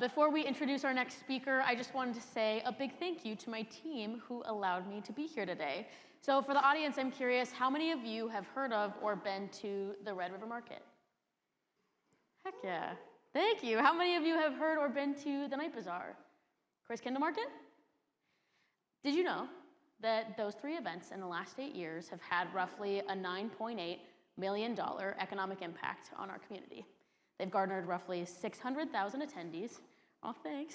Before we introduce our next speaker, I just wanted to say a big thank you to my team who allowed me to be here today. So for the audience, I'm curious, how many of you have heard of or been to the Red River Market? Heck yeah. Thank you. How many of you have heard or been to the Night Bazaar? Chris Kendall Market? Did you know that those three events in the last 8 years have had roughly a $9.8 million economic impact on our community? They've garnered roughly 600,000 attendees. Oh, thanks.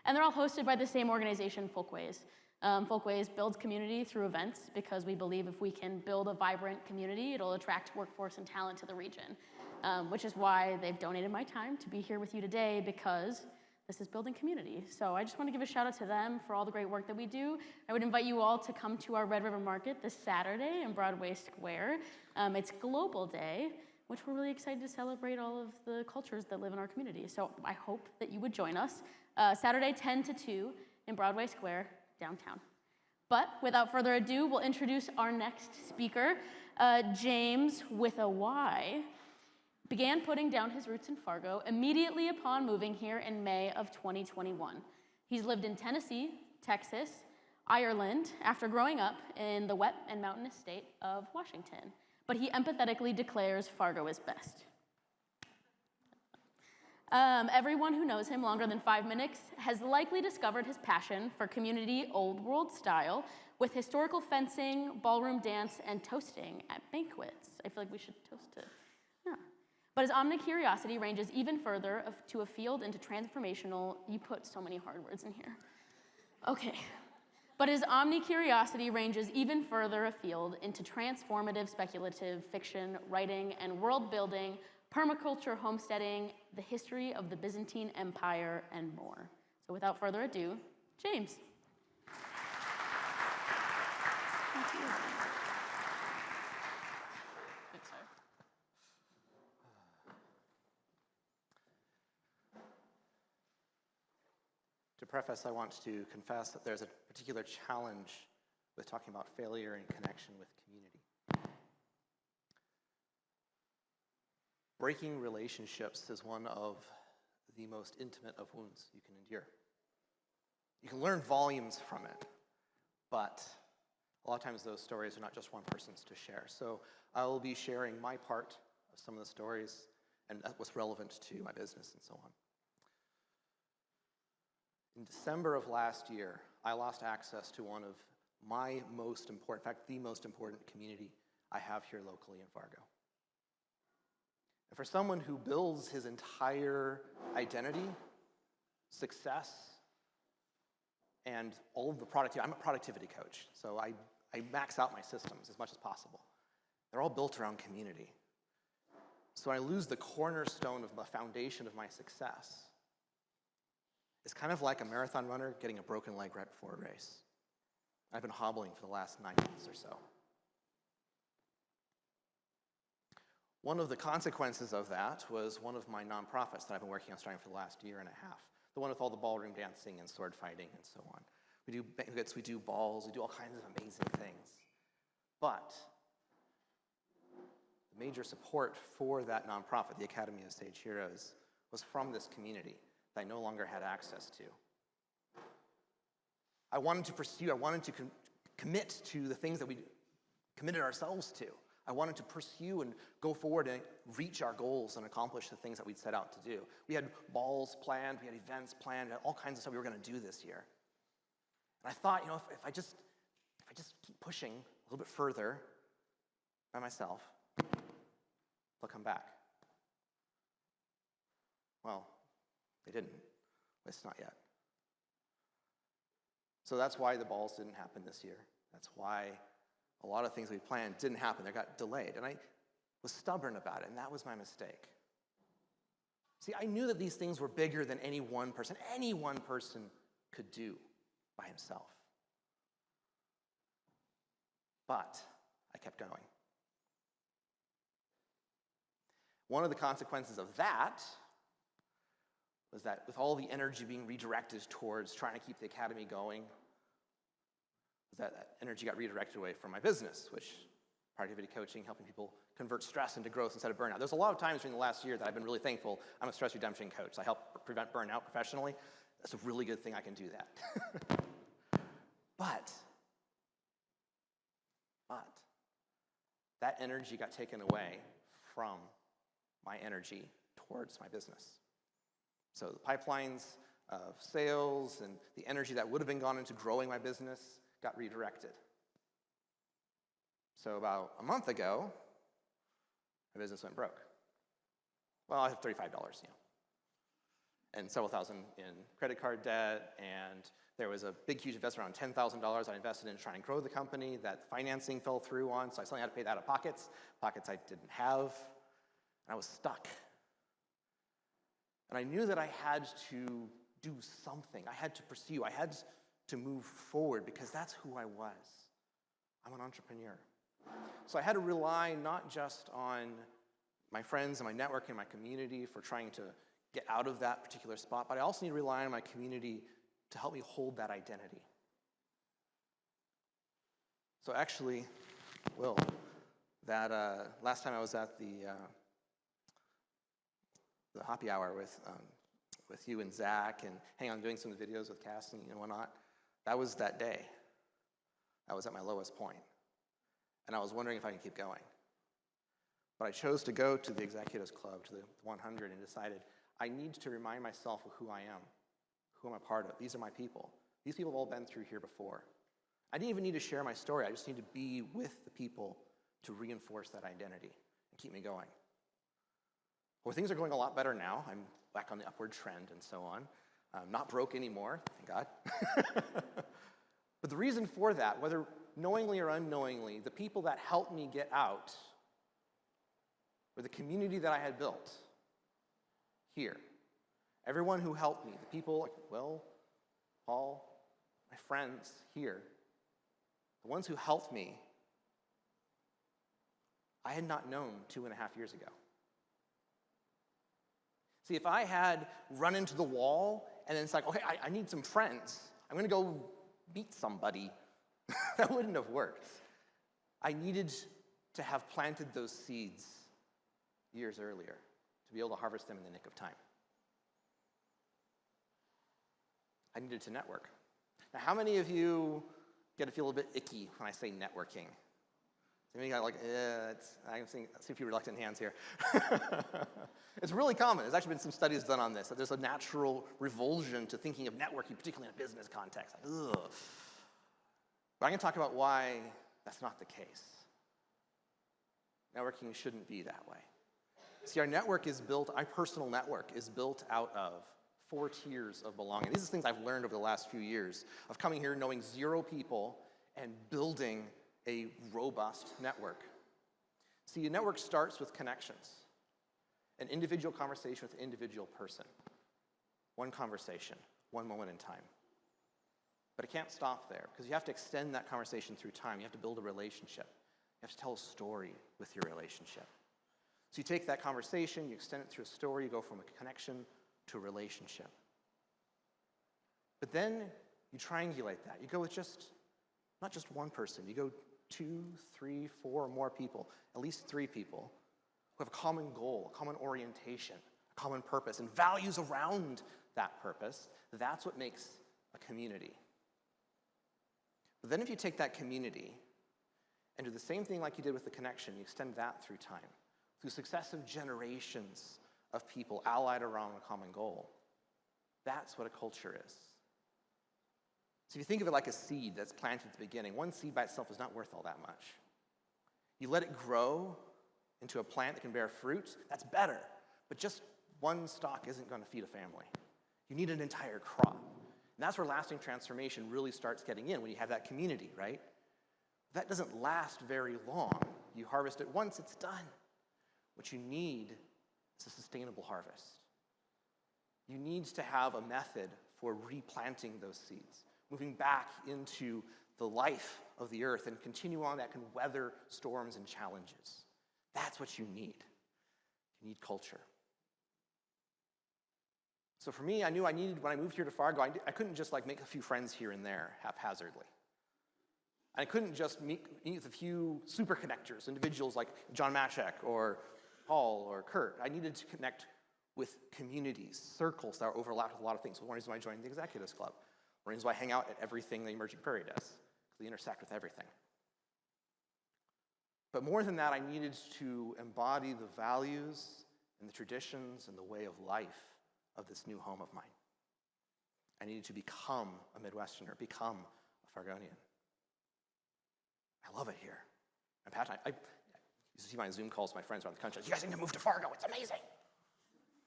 And they're all hosted by the same organization, Folkways. Folkways builds community through events because we believe if we can build a vibrant community, it'll attract workforce and talent to the region, which is why they've donated my time to be here with you today, because this is building community. So I just want to give a shout out to them for all the great work that we do. I would invite you all to come to our Red River Market this Saturday in Broadway Square. It's Global Day, which we're really excited to celebrate all of the cultures that live in our community. So I hope that you would join us Saturday 10 to 2 in Broadway Square, downtown. But without further ado, we'll introduce our next speaker. Jaymes, with-a-wye, began putting down his roots in Fargo immediately upon moving here in May of 2021. He's lived in Tennessee, Texas, Ireland, after growing up in the wet and mountainous state of Washington. But he empathetically declares Fargo is best. Everyone who knows him longer than 5 minutes has likely discovered his passion for community old world style with historical fencing, ballroom dance, and toasting at banquets. I feel like we should toast it. Yeah. But his omni curiosity ranges even further to afield into transformational. You put so many hard words in here. Okay. But his omni curiosity ranges even further afield into transformative, speculative fiction, writing, and world building, permaculture, homesteading, the history of the Byzantine Empire, and more. So without further ado, Jaymes. Thank you. Thanks, sir. To preface, I want to confess that there's a particular challenge with talking about failure in connection with community. Breaking relationships is one of the most intimate of wounds you can endure. You can learn volumes from it, but a lot of times those stories are not just one person's to share. So I will be sharing my part of some of the stories and what's relevant to my business and so on. In December of last year, I lost access to one of my most important, in fact, the most important community I have here locally in Fargo. And for someone who builds his entire identity, success, and all of the productivity, I'm a productivity coach, so I max out my systems as much as possible. They're all built around community. So I lose the cornerstone of the foundation of my success. It's kind of like a marathon runner getting a broken leg right before a race. I've been hobbling for the last 9 months or so. One of the consequences of that was one of my nonprofits that I've been working on starting for the last year and a half. The one with all the ballroom dancing and sword fighting and so on. We do banquets, we do balls, we do all kinds of amazing things. But the major support for that nonprofit, the Academy of Sage Heroes, was from this community that I no longer had access to. I wanted to commit to the things that we committed ourselves to. I wanted to pursue and go forward and reach our goals and accomplish the things that we'd set out to do. We had balls planned, we had events planned, we had all kinds of stuff we were going to do this year. And I thought, if I just keep pushing a little bit further by myself, they'll come back. Well, they didn't. At least not yet. So that's why the balls didn't happen this year. That's why a lot of things we planned didn't happen. They got delayed. And I was stubborn about it, and that was my mistake. See, I knew that these things were bigger than any one person could do by himself. But I kept going. One of the consequences of that was that with all the energy being redirected towards trying to keep the academy going, that energy got redirected away from my business, which productivity coaching, helping people convert stress into growth instead of burnout. There's a lot of times during the last year that I've been really thankful. I'm a stress redemption coach. I help prevent burnout professionally. That's a really good thing I can do that. But that energy got taken away from my energy towards my business. So the pipelines of sales and the energy that would have been gone into growing my business got redirected. So about a month ago, my business went broke. Well, I have $35, and several thousand in credit card debt, and there was a big, huge investment around $10,000 I invested in trying to grow the company that financing fell through on, so I suddenly had to pay that out of pockets I didn't have, and I was stuck. And I knew that I had to do something. I had to pursue. I had to move forward because that's who I was. I'm an entrepreneur. So I had to rely not just on my friends and my network and my community for trying to get out of that particular spot, but I also need to rely on my community to help me hold that identity. So actually, Will, that last time I was at the happy hour with you and Zach and hang on doing some of the videos with Cassie and whatnot, that was that day. I was at my lowest point. And I was wondering if I could keep going. But I chose to go to the Executives Club, to the 100, and decided I need to remind myself of who I am, who I'm a part of. These are my people. These people have all been through here before. I didn't even need to share my story. I just need to be with the people to reinforce that identity and keep me going. Well, things are going a lot better now. I'm back on the upward trend and so on. I'm not broke anymore, thank God. But the reason for that, whether knowingly or unknowingly, the people that helped me get out were the community that I had built here. Everyone who helped me, the people like Will, Paul, my friends here, the ones who helped me, I had not known 2.5 years ago. See, if I had run into the wall and then it's like, okay, I need some friends. I'm going to go meet somebody. That wouldn't have worked. I needed to have planted those seeds years earlier to be able to harvest them in the nick of time. I needed to network. Now, how many of you get to feel a little bit icky when I say networking? Maybe I like, I see a few reluctant hands here. It's really common. There's actually been some studies done on this, that there's a natural revulsion to thinking of networking, particularly in a business context. Like, ugh. But I'm going to talk about why that's not the case. Networking shouldn't be that way. See, our network is built, our personal network is built out of 4 tiers of belonging. These are things I've learned over the last few years of coming here, knowing 0 people, and building a robust network. See, a network starts with connections. An individual conversation with an individual person. One conversation, one moment in time. But it can't stop there, because you have to extend that conversation through time. You have to build a relationship. You have to tell a story with your relationship. So you take that conversation, you extend it through a story, you go from a connection to a relationship. But then you triangulate that. You go with not just one person. You go 2, 3, 4 or more people, at least 3 people, who have a common goal, a common orientation, a common purpose, and values around that purpose. That's what makes a community. But then if you take that community and do the same thing like you did with the connection, you extend that through time, through successive generations of people allied around a common goal. That's what a culture is. So if you think of it like a seed that's planted at the beginning, one seed by itself is not worth all that much. You let it grow into a plant that can bear fruit, that's better. But just one stalk isn't going to feed a family. You need an entire crop. And that's where lasting transformation really starts getting in, when you have that community, right? That doesn't last very long. You harvest it once, it's done. What you need is a sustainable harvest. You need to have a method for replanting those seeds, moving back into the life of the earth and continue on that can weather storms and challenges. That's what you need. You need culture. So for me, I knew I needed, when I moved here to Fargo, I couldn't just like make a few friends here and there haphazardly. And I couldn't just meet with a few super connectors, individuals like John Machek or Paul or Kurt. I needed to connect with communities, circles that overlapped with a lot of things. One reason why I joined the Executives Club. One reason why I hang out at everything the Emerging Prairie does, because they intersect with everything. But more than that, I needed to embody the values and the traditions and the way of life of this new home of mine. I needed to become a Midwesterner, become a Fargonian. I love it here. I'm passionate. I used to see my Zoom calls with my friends around the country. You guys need to move to Fargo. It's amazing.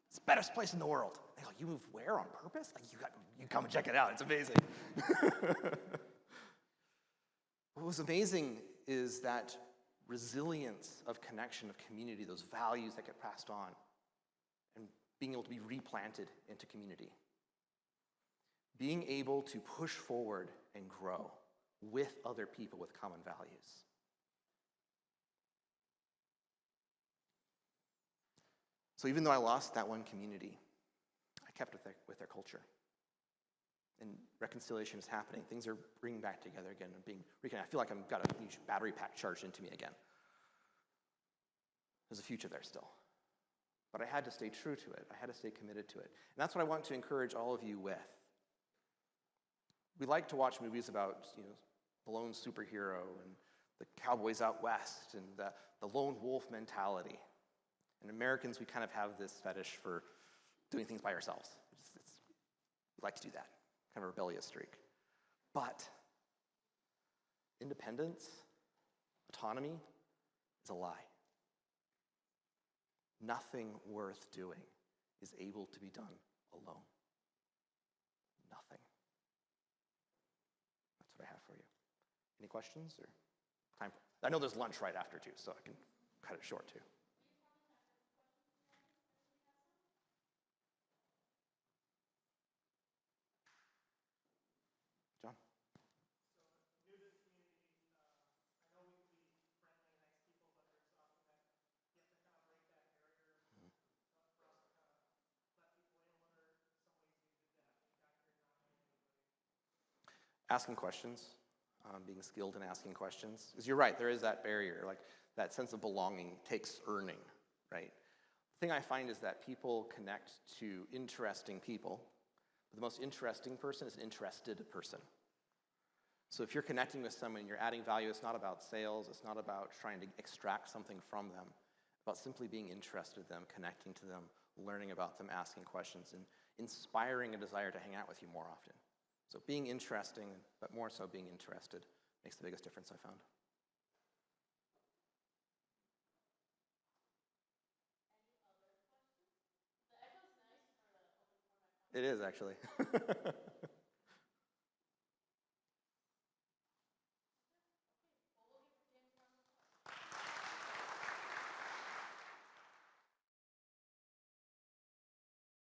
It's the best place in the world. They're like, you moved where on purpose? Like, you come and check it out. It's amazing. What was amazing is that resilience of connection, of community, those values that get passed on, and being able to be replanted into community. Being able to push forward and grow with other people with common values. So even though I lost that one community, I kept with their culture. And reconciliation is happening. Things are bringing back together again and being reconnected. I feel like I've got a huge battery pack charged into me again. There's a future there still. But I had to stay true to it. I had to stay committed to it. And that's what I want to encourage all of you with. We like to watch movies about, the lone superhero and the cowboys out west and the lone wolf mentality. And Americans, we kind of have this fetish for doing things by ourselves. We like to do that, kind of a rebellious streak. But independence, autonomy is a lie. Nothing worth doing is able to be done alone. Nothing. That's what I have for you. Any questions or time? I know there's lunch right after too, so I can cut it short too. John? Asking questions, being skilled in asking questions. Because you're right, there is that barrier, like that sense of belonging takes earning, right? The thing I find is that people connect to interesting people, but the most interesting person is an interested person. So if you're connecting with someone, you're adding value, it's not about sales, it's not about trying to extract something from them, about simply being interested in them, connecting to them, learning about them, asking questions, and inspiring a desire to hang out with you more often. So being interesting, but more so being interested, makes the biggest difference I found. It is, actually.